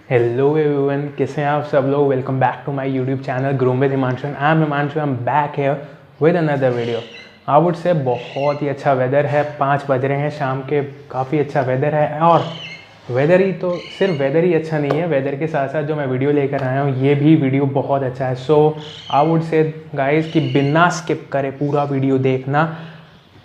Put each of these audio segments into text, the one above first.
Hello everyone, कैसे हैं आप सब लोग। Welcome back to my YouTube channel groom with Himanshu. I am Himanshu, I am back here with another video. I would say बहुत ही अच्छा weather है। 5 बज रहे हैं शाम के, काफ़ी अच्छा वेदर है। और वेदर ही तो सिर्फ वेदर ही अच्छा नहीं है, वेदर के साथ साथ जो मैं वीडियो लेकर आया हूँ ये भी वीडियो बहुत अच्छा है। सो आई वुड से गाइस कि बिना स्किप करे पूरा वीडियो देखना,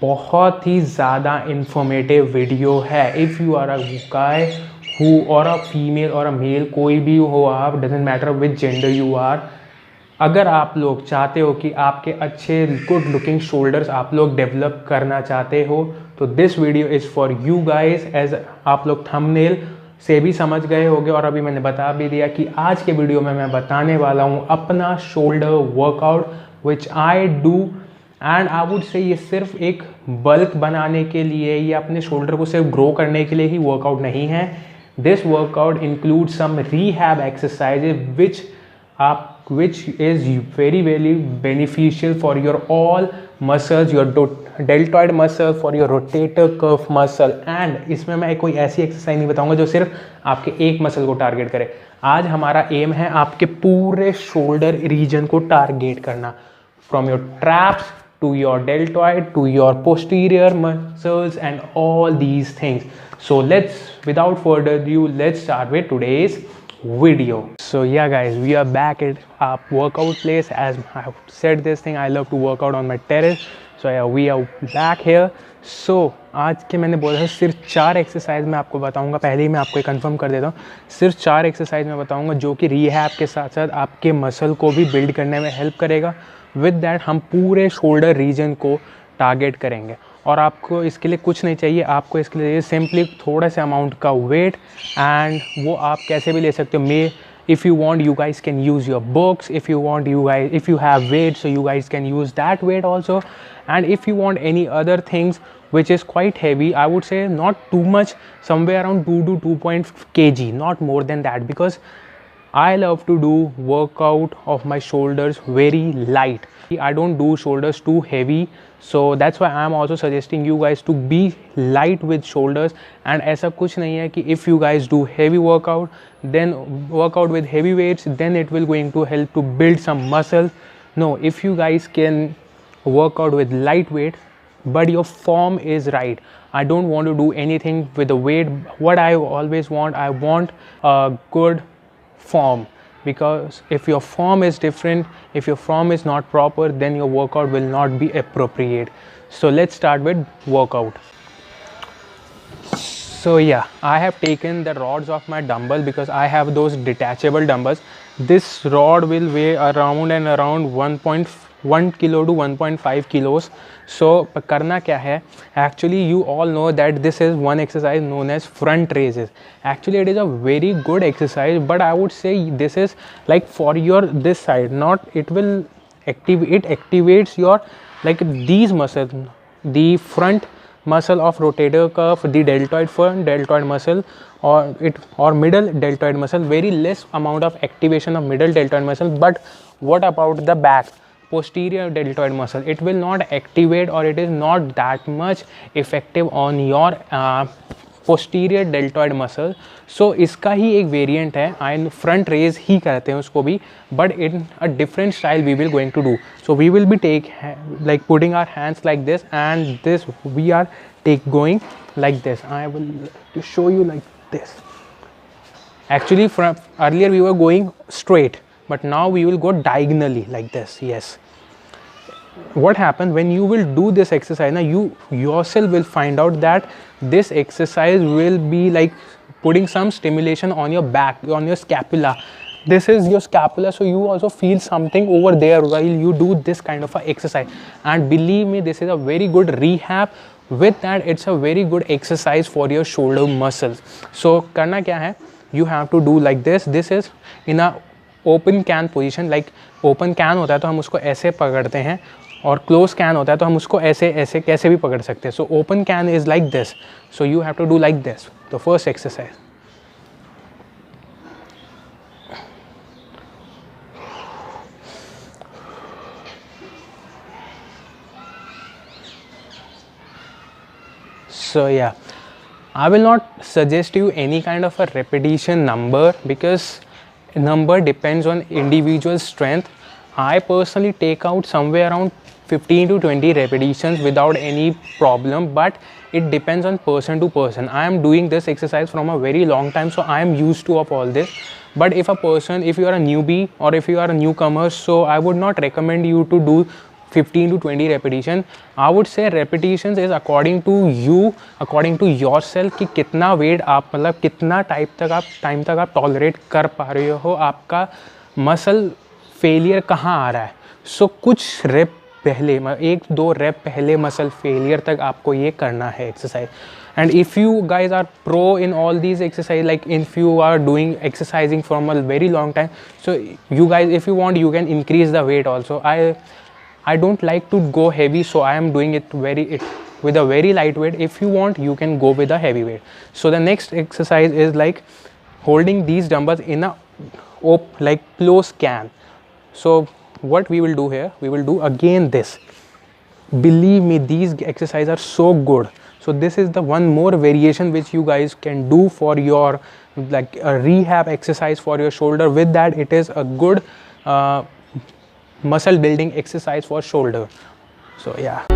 बहुत ही ज़्यादा इन्फॉर्मेटिव वीडियो है। If you are a guy who और अ फीमेल और अ मेल, कोई भी हो आप, doesn't matter which gender you are, अगर आप लोग चाहते हो कि आपके अच्छे गुड लुकिंग शोल्डर्स आप लोग डेवलप करना चाहते हो तो this video is for you guys. As आप लोग थंबनेल से भी समझ गए होंगे और अभी मैंने बता भी दिया कि आज के वीडियो में मैं बताने वाला हूँ अपना shoulder workout which I do. And I would से ये सिर्फ एक बल्क बनाने के लिए या अपने शोल्डर को सिर्फ ग्रो करने के लिए ही वर्कआउट नहीं है। This workout include some rehab exercises which is very beneficial for your all muscles, your deltoid muscle, for your rotator cuff muscle। and इसमें मैं कोई ऐसी एक्सरसाइज नहीं बताऊंगा जो सिर्फ आपके एक मसल को टारगेट करे। आज हमारा एम है आपके पूरे शोल्डर रीजन को टारगेट करना, from your traps to your deltoid to your posterior muscles and all these things. So without further ado, let's start with today's video. So yeah guys, we are back at our workout place. As I have said this thing, I love to work out on my terrace. So yeah, we are back here. So आज के मैंने बोला था सिर्फ 4 exercise मैं आपको बताऊंगा। पहले ही मैं आपको कंफर्म कर देता हूँ, सिर्फ 4 एक्सरसाइज मैं बताऊंगा जो कि रिहैब के साथ साथ आपके मसल को भी बिल्ड करने में हेल्प करेगा। विद दैट हम पूरे शोल्डर रीजन को टारगेट करेंगे और आपको इसके लिए कुछ नहीं चाहिए। आपको इसके लिए सिंपली थोड़ा सा अमाउंट का वेट, एंड वो आप कैसे भी ले सकते हो। if you want, you guys can use your books. If you want, if you have weight, so you guys can use that weight also. And if you want any other things which is quite heavy, I would say not too much, somewhere around 2 to 2.5 kg, not more than that, because I love to do workout of my shoulders very light. I don't do shoulders too heavy, so that's why I am also suggesting you guys to be light with shoulders. And ऐसा कुछ नहीं है कि if you guys do heavy workout, then workout with heavy weights, then it will going to help to build some muscle. No, if you guys can work out with light weight but your form is right. I don't want to do anything with the weight. What I always want, I want a good form, because if your form is different, if your form is not proper, then your workout will not be appropriate. So let's start with workout. So yeah, I have taken the rods of my dumbbell because I have those detachable dumbbells. This rod will weigh around 1.1 kilo to 1.5 kilos. So करना क्या है, actually you all know that this is one exercise known as front raises. Actually it is a very good exercise, but I would say this is like for your this side, not it will activates your like these muscles, the front muscle of rotator cuff, the deltoid front deltoid muscle, or middle deltoid muscle. Very less amount of activation of middle deltoid muscle. But what about the back, posterior deltoid muscle? It will not activate, or it is not that much effective on your posterior deltoid muscle. So इसका ही एक variant है, आई front raise ही कहते हैं उसको भी, but in a different style we will going to do. So we will be take like putting our hands like this, and this we are going like this. I will to show you like this. Actually from earlier we were going straight, but now we will go diagonally like this. Yes, what happens when you will do this exercise, now you yourself will find out that this exercise will be like putting some stimulation on your back, on your scapula. This is your scapula, so you also feel something over there while you do this kind of a exercise. And believe me, this is a very good rehab. With that, it's a very good exercise for your shoulder muscles. So करना क्या है, you have to do like this. This is in a open can position. like open can होता है तो हम उसको ऐसे पकड़ते हैं, और क्लोज कैन होता है तो हम उसको ऐसे ऐसे कैसे भी पकड़ सकते हैं. So open can is like this, so you have to do like this. The first exercise. So yeah, I will not suggest you any kind of a repetition number because number depends on individual strength. I personally take out somewhere around 15 to 20 repetitions without any problem, but it depends on person to person. I am doing this exercise from a very long time, so I am used to of all this. But if you are a newbie or if you are a newcomer, so I would not recommend you to do 15 to 20 repetition. I would say repetitions is according to you, according to yourself कि कितना weight आप मतलब कितना time तक आप tolerate कर पा रहे हो, आपका muscle failure कहाँ आ रहा है. So कुछ rep पहले 1-2 rep पहले muscle failure तक आपको ये करना है exercise. And if you guys are pro in all these exercise, like if you are doing exercising from a very long time, so you guys, if you want, you can increase the weight also. I don't like to go heavy, so I am doing it with a very light weight. If you want, you can go with a heavy weight. So the next exercise is like holding these dumbbells in a like close can. So what we will do here, we will do again this. Believe me, these exercises are so good. So this is the one more variation which you guys can do for your like a rehab exercise for your shoulder. With that, it is a good muscle building exercise for shoulder. So yeah.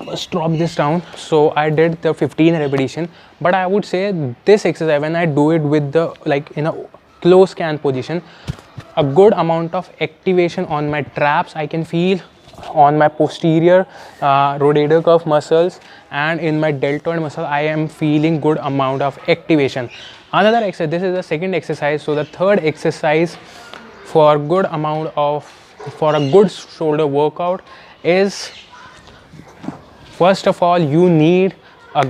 First drop this down. So I did the 15 repetition, but I would say this exercise, when I do it with the like in a close can position, a good amount of activation on my traps I can feel, on my posterior rotator cuff muscles, and in my deltoid muscle I am feeling good amount of activation. Another exercise, this is the second exercise. So the third exercise for a good shoulder workout is, first of all, you need a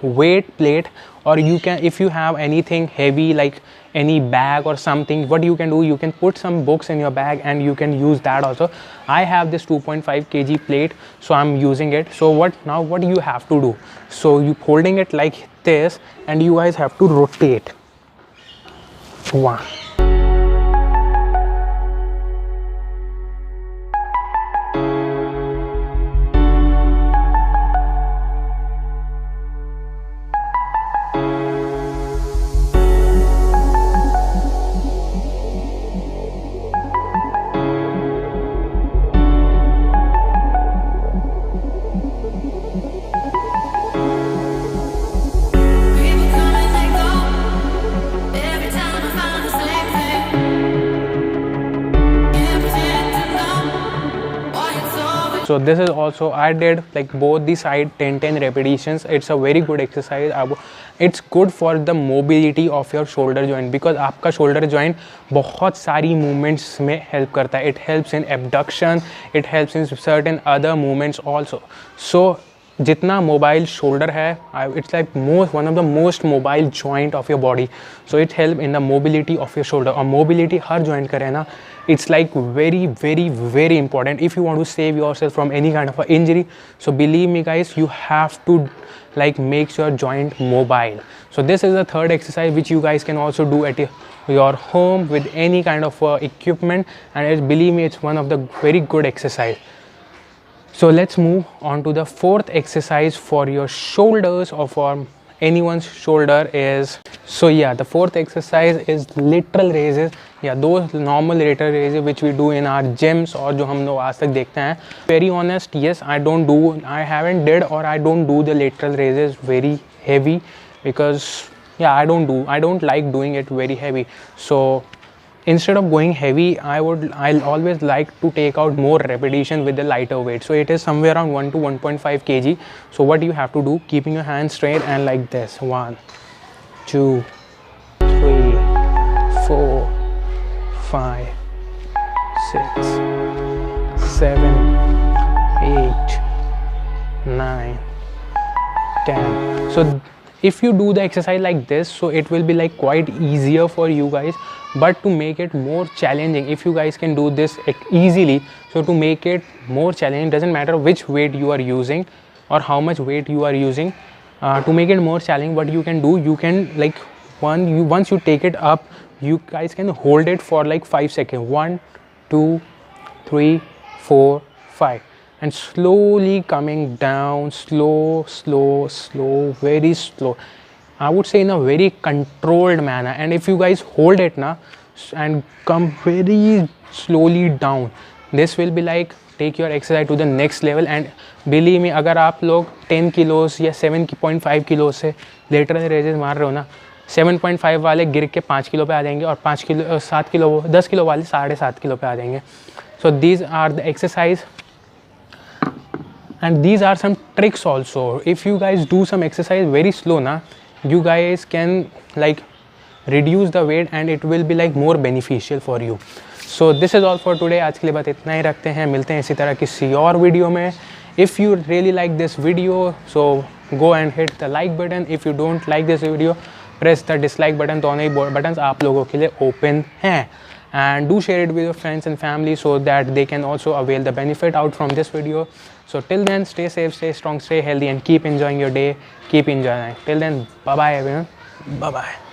weight plate, or you can, if you have anything heavy like any bag or something, what you can do, you can put some books in your bag and you can use that also. I have this 2.5 kg plate, so I'm using it. So what you have to do, so you holding it like this and you guys have to rotate. 1, so this is also, I did like both the side 10 repetitions. It's a very good exercise. It's good for the mobility of your shoulder joint, because आपका shoulder joint बहुत सारी movements में help करता है. It helps in abduction, it helps in certain other movements also. So जितना mobile shoulder है, it's like one of the most mobile joint of your body. So it helps in the mobility of your shoulder. और mobility हर joint का रहना, it's like very, very, very important if you want to save yourself from any kind of injury. So believe me guys, you have to like make your joint mobile. So this is the third exercise which you guys can also do at your home with any kind of equipment, and believe me, it's one of the very good exercise. So let's move on to the fourth exercise for your shoulders, or for anyone's shoulder is, so yeah, the fourth exercise is lateral raises. Yeah, those normal lateral raises which we do in our gyms और जो हम लोग आज तक देखते हैं. Very honest, yes, I haven't did or I don't do the lateral raises very heavy, because yeah, I don't like doing it very heavy. So instead of going heavy, I'll always like to take out more repetition with the lighter weight. So it is somewhere around 1 to 1.5 kg. So what you have to do, keeping your hands straight and like this, 1, 2, 3, 4, 5, 6, 7, 8, 9, 10. So if you do the exercise like this, so it will be like quite easier for you guys. But to make it more challenging, if you guys can do this easily, so to make it more challenging, doesn't matter which weight you are using or how much weight you are using, To make it more challenging, what you can do, you can like once you take it up, you guys can hold it for like 5 seconds. 1 2 3 4 5, and slowly coming down, slow, very slow. I would say in a very controlled manner. And if you guys hold it now and come very slowly down, this will be like take your exercise to the next level. And believe me, अगर आप लोग 10 किलोस या 7.5 kilo से lateral raises मार रहे हो ना, 7.5 वाले गिर के 5 किलो पे आ जाएंगे, और 5 किलो 7 किलो 10 किलो वाले 7.5 किलो पे आ जाएंगे. So these are the exercise, and these are some tricks also. If you guys do some exercise very slow na, you guys can like reduce the weight and it will be like more beneficial for you. So this is all for today. आज के लिए बात इतना ही रखते हैं, मिलते हैं इसी तरह किसी और वीडियो में. If you really like this video, so go and hit the like button. If you don't like this video, press the dislike button. दोनों ही buttons आप लोगों के लिए open हैं. And do share it with your friends and family so that they can also avail the benefit out from this video. So till then, stay safe, stay strong, stay healthy, and keep enjoying your day. Keep enjoying. Till then, bye bye everyone. Bye bye.